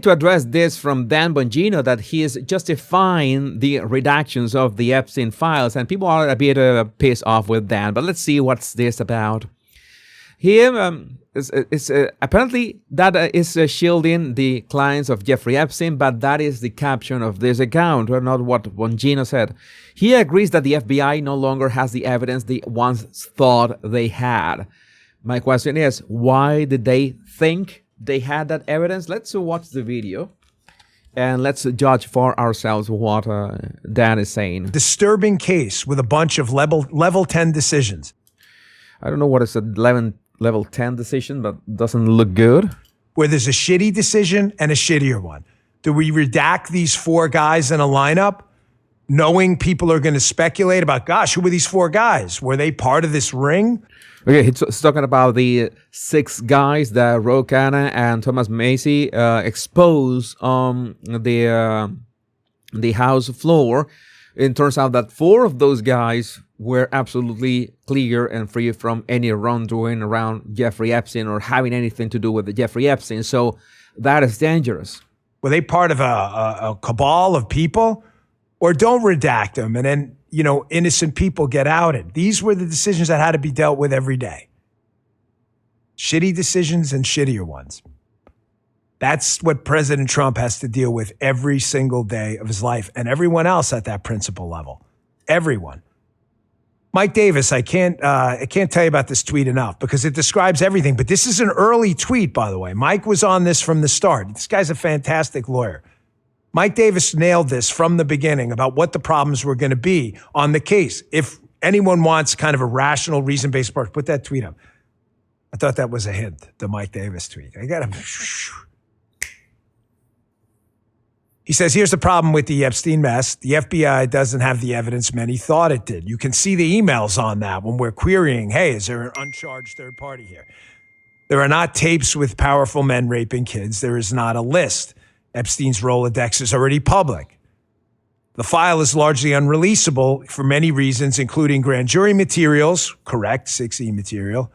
need to address this from Dan Bongino, that he is justifying the redactions of the Epstein files, and people are a bit pissed off with Dan. But let's see what's this about. Here, apparently that is shielding the clients of Jeffrey Epstein, but that is the caption of this account, or not what Bongino said. He agrees that the FBI no longer has the evidence they once thought they had. My question is, why did they think they had that evidence? Let's watch the video and let's judge for ourselves what Dan is saying. Disturbing case with a bunch of level 10 decisions. I don't know what is a level 10 decision, but doesn't look good. Where there's a shitty decision and a shittier one. Do we redact these 4 guys in a lineup, knowing people are going to speculate about, gosh, who were these 4 guys? Were they part of this ring? Okay, he's talking about the 6 guys that Ro Khanna and Thomas Macy exposed on the House floor. It turns out that 4 of those guys were absolutely clear and free from any wrongdoing around Jeffrey Epstein or having anything to do with Jeffrey Epstein. So that is dangerous. Were they part of a cabal of people? Or don't redact them and then, you know, innocent people get outed. These were the decisions that had to be dealt with every day. Shitty decisions and shittier ones. That's what President Trump has to deal with every single day of his life, and everyone else at that principal level. Everyone. Mike Davis, I can't tell you about this tweet enough because it describes everything. But this is an early tweet, by the way. Mike was on this from the start. This guy's a fantastic lawyer. Mike Davis nailed this from the beginning about what the problems were going to be on the case. If anyone wants kind of a rational, reason-based approach, put that tweet up. I thought that was a hint, the Mike Davis tweet. I got to... He says, here's the problem with the Epstein mess. The FBI doesn't have the evidence many thought it did. You can see the emails on that when we're querying, hey, is there an uncharged third party here? There are not tapes with powerful men raping kids. There is not a list. Epstein's Rolodex is already public. The file is largely unreleasable for many reasons, including grand jury materials, correct, 6E material,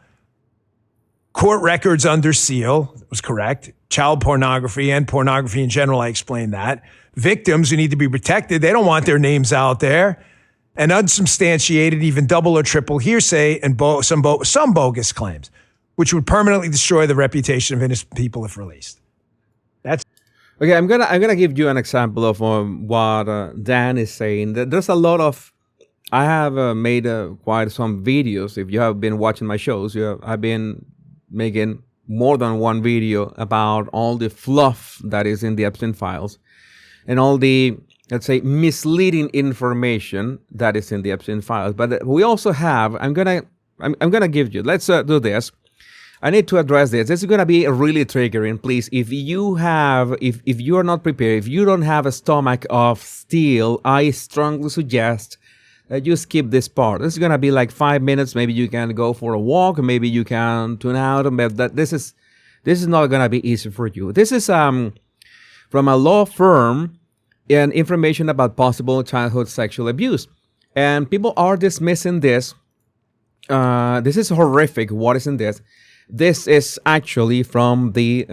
court records under seal, was correct, child pornography and pornography in general, I explained that, victims who need to be protected, they don't want their names out there, and unsubstantiated, even double or triple hearsay and some bogus claims, which would permanently destroy the reputation of innocent people if released. That's okay. I'm gonna give you an example of what Dan is saying. There's a lot of. I have made quite some videos. If you have been watching my shows, I've been making more than one video about all the fluff that is in the Epstein files and all the, let's say, misleading information that is in the Epstein files. But we also have. I'm gonna give you. Let's do this. I need to address this. This is going to be really triggering. Please, if you are not prepared, if you don't have a stomach of steel, I strongly suggest that you skip this part. This is going to be like 5 minutes. Maybe you can go for a walk. Maybe you can tune out. But this is not going to be easy for you. This is from a law firm and information about possible childhood sexual abuse. And people are dismissing this. This is horrific. What is in this? This is actually from the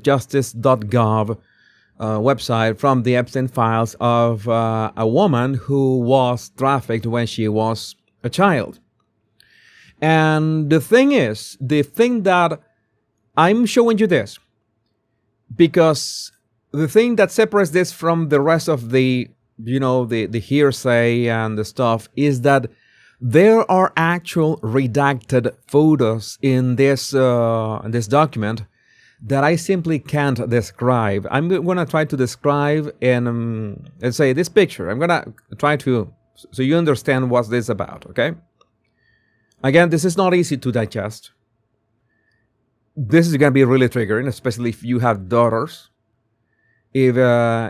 justice.gov website, from the Epstein files of a woman who was trafficked when she was a child. And the thing is, the thing that I'm showing you this, because the thing that separates this from the rest of the, the hearsay and the stuff is that there are actual redacted photos in this document that I simply can't describe. I'm going to try to describe in, let's say, this picture. I'm going to try to, so you understand what this is about, okay? Again, this is not easy to digest. This is going to be really triggering, especially if you have daughters. If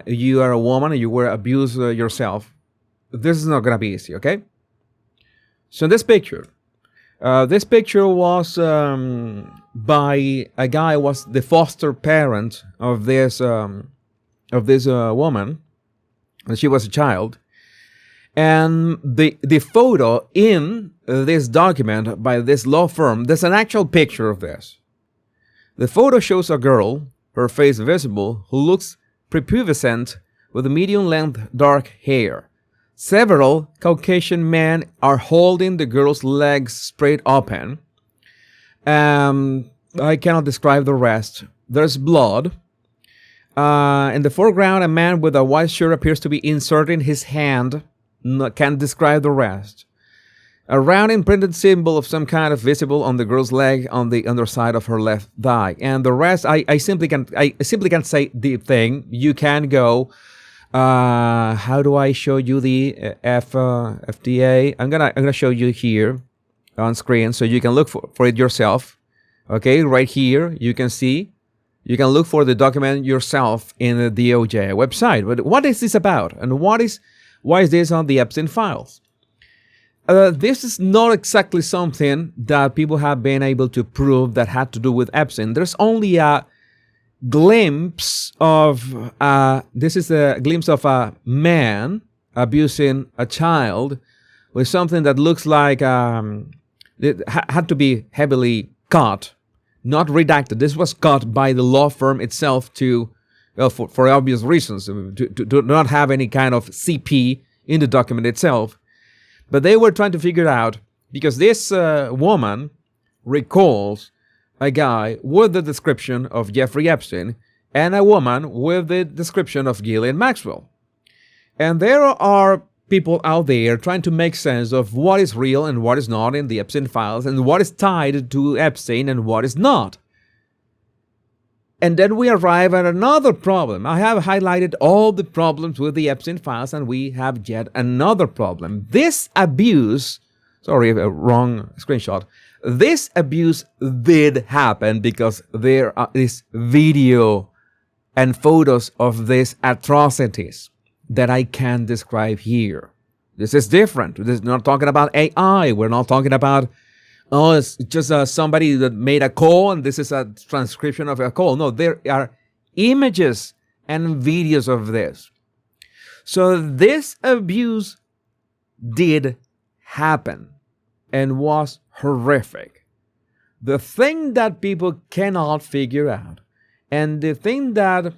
you are a woman and you were abused yourself, this is not going to be easy, okay? So this picture was by a guy, was the foster parent of this woman, and she was a child. And the photo in this document by this law firm, there's an actual picture of this. The photo shows a girl her face visible, who looks prepubescent with medium-length dark hair. Several Caucasian men are holding the girl's legs straight open. I cannot describe the rest. There's blood. In the foreground, a man with a white shirt appears to be inserting his hand. Can't describe the rest. A round imprinted symbol of some kind of visible on the girl's leg on the underside of her left thigh. And the rest, I simply can't say the thing. You can go. How do I show you the FDA? I'm gonna show you here on screen so you can look for it yourself. Okay, right here you can see. You can look for the document yourself in the DOJ website. But what is this about? And why is this on the Epstein Files? This is not exactly something that people have been able to prove that had to do with Epstein. There's only a glimpse of, this is a glimpse of a man abusing a child with something that looks like it had to be heavily cut, not redacted. This was cut by the law firm itself to, well, for obvious reasons, to not have any kind of CP in the document itself. But they were trying to figure out, because this woman recalls a guy with the description of Jeffrey Epstein and a woman with the description of Ghislaine Maxwell. And there are people out there trying to make sense of what is real and what is not in the Epstein files and what is tied to Epstein and what is not. And then we arrive at another problem. I have highlighted all the problems with the Epstein files, and we have yet another problem. This abuse, sorry, wrong screenshot. This abuse did happen because there is video and photos of these atrocities that I can't describe here. This is different. This is not talking about AI. We're not talking about, oh, it's just somebody that made a call and this is a transcription of a call. No, there are images and videos of this. So this abuse did happen and was horrific. The thing that people cannot figure out, and the thing that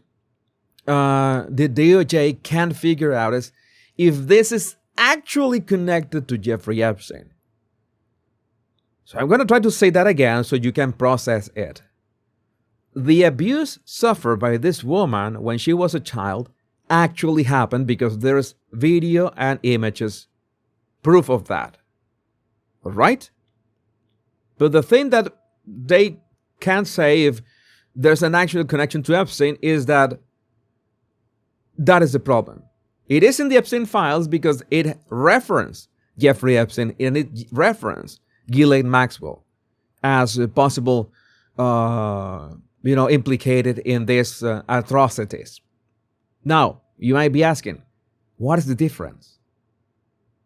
the DOJ can't figure out, is if this is actually connected to Jeffrey Epstein. So I'm going to try to say that again so you can process it. The abuse suffered by this woman when she was a child actually happened because there's video and images, proof of that. All right? But the thing that they can't say if there's an actual connection to Epstein is that is the problem. It is in the Epstein files because it referenced Jeffrey Epstein and it referenced Ghislaine Maxwell as possible, implicated in these atrocities. Now, you might be asking, what is the difference?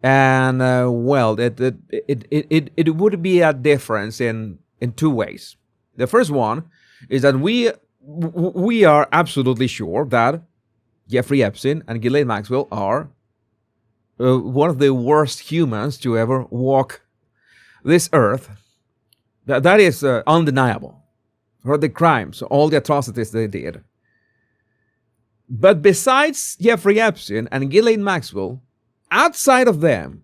And well, it would be a difference in two ways. The first one is that we are absolutely sure that Jeffrey Epstein and Ghislaine Maxwell are one of the worst humans to ever walk this earth. That is undeniable. For the crimes, all the atrocities they did. But besides Jeffrey Epstein and Ghislaine Maxwell, outside of them,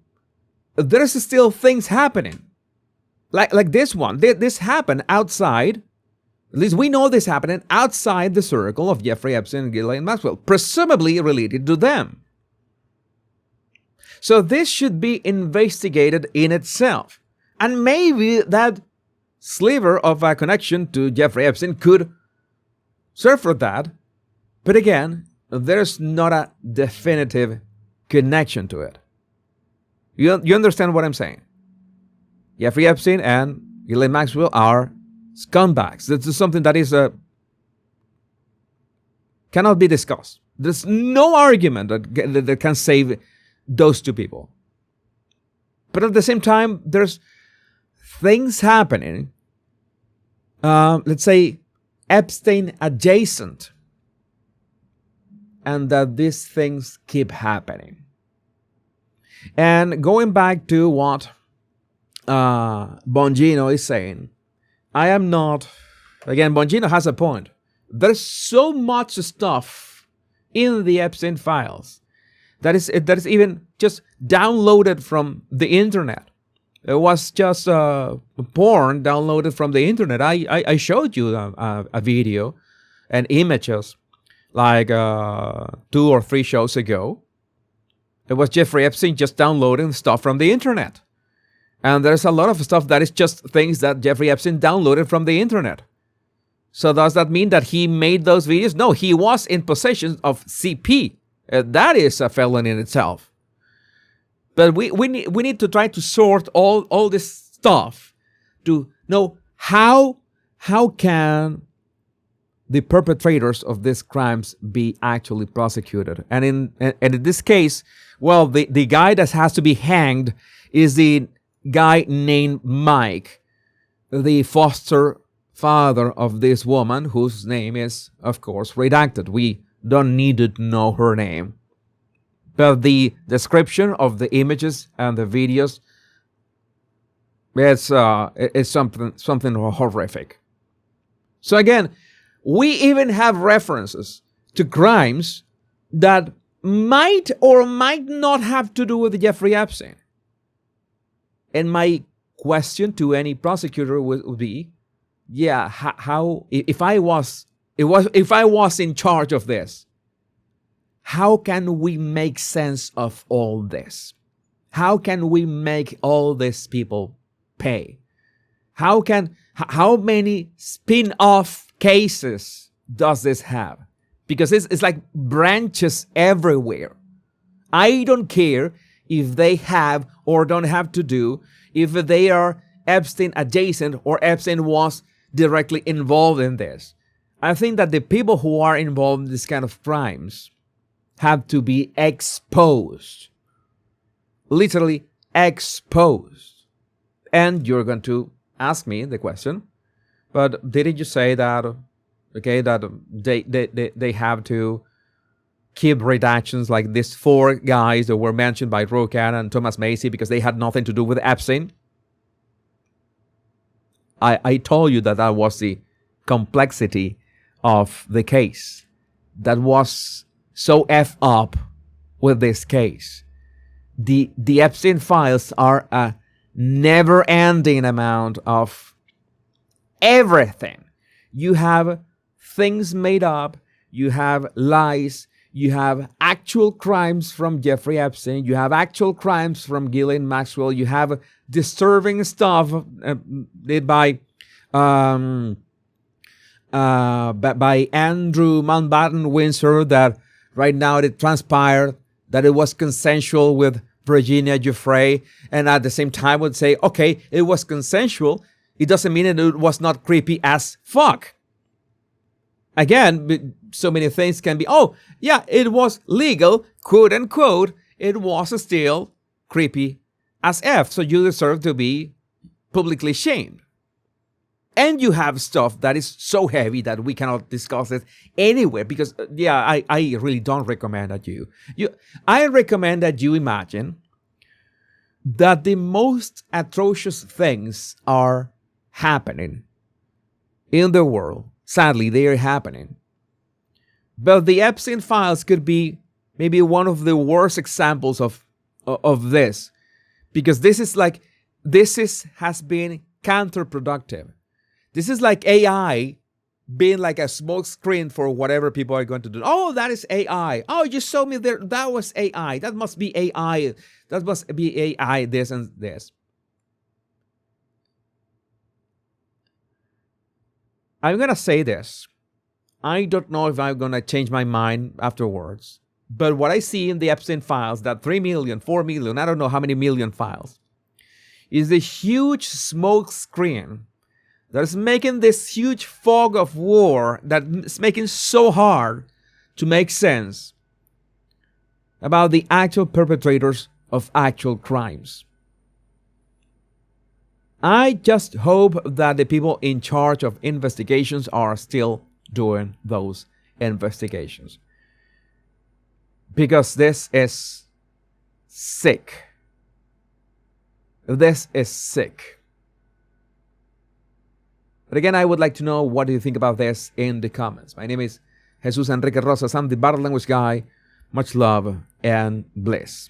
there's still things happening. Like this one. This happened outside. At least we know this happening outside the circle of Jeffrey Epstein and Ghislaine Maxwell, presumably related to them. So this should be investigated in itself. And maybe that sliver of a connection to Jeffrey Epstein could serve for that. But again, there's not a definitive connection to it. You understand what I'm saying? Jeffrey Epstein and Ghislaine Maxwell are scumbags. This is something that is cannot be discussed. There's no argument that can save those two people. But at the same time, there's things happening, let's say Epstein adjacent, and that these things keep happening. And going back to what Bongino is saying, I am not, again, Bongino has a point. There's so much stuff in the Epstein files that is even just downloaded from the internet. It was just porn downloaded from the internet. I showed you a video and images like 2 or 3 shows ago. It was Jeffrey Epstein just downloading stuff from the internet. And there's a lot of stuff that is just things that Jeffrey Epstein downloaded from the internet. So does that mean that he made those videos? No, he was in possession of CP. That is a felony in itself. But we need to try to sort all this stuff to know how can the perpetrators of these crimes be actually prosecuted. And in this case, well, the guy that has to be hanged is the guy named Mike, the foster father of this woman, whose name is, of course, redacted. We don't need to know her name. But the description of the images and the videos, it's something horrific. So again, we even have references to crimes that might or might not have to do with Jeffrey Epstein. And my question to any prosecutor would be, yeah, how if I was in charge of this, how can we make sense of all this? How can we make all these people pay? How many spin-off cases does this have? Because it's like branches everywhere. I don't care if they have or don't have to do, if they are Epstein adjacent or Epstein was directly involved in this. I think that the people who are involved in this kind of crimes have to be exposed. Literally exposed. And you're going to ask me the question, but didn't you say that, okay, that they have to keep redactions like these 4 guys that were mentioned by Rokan and Thomas Macy because they had nothing to do with Epstein? I told you that was the complexity of the case. That was so effed up with this case. The Epstein files are a never-ending amount of everything. You have things made up, you have lies, you have actual crimes from Jeffrey Epstein, you have actual crimes from Ghislaine Maxwell, you have disturbing stuff did by Andrew Mountbatten Windsor that right now it transpired that it was consensual with Virginia Giuffre, and at the same time would say, okay, it was consensual. It doesn't mean that it was not creepy as fuck. Again, so many things can be, oh, yeah, it was legal, quote unquote. It was still creepy as F, so you deserve to be publicly shamed. And you have stuff that is so heavy that we cannot discuss it anywhere because, I really don't recommend that I recommend that you imagine that the most atrocious things are happening in the world. Sadly, they are happening. But the Epstein files could be maybe one of the worst examples of this, because this has been counterproductive. This is like AI being like a smoke screen for whatever people are going to do. Oh, that is AI. Oh, you showed me there. That was AI. That must be AI. That must be AI, this and this. I'm going to say this. I don't know if I'm going to change my mind afterwards. But what I see in the Epstein files, that 3 million, 4 million, I don't know how many million files, is a huge smoke screen that is making this huge fog of war that is making so hard to make sense about the actual perpetrators of actual crimes. I just hope that the people in charge of investigations are still doing those investigations. Because this is sick. This is sick. But again, I would like to know, what do you think about this in the comments? My name is Jesus Enrique Rosas. I'm the Body Language Guy. Much love and bliss.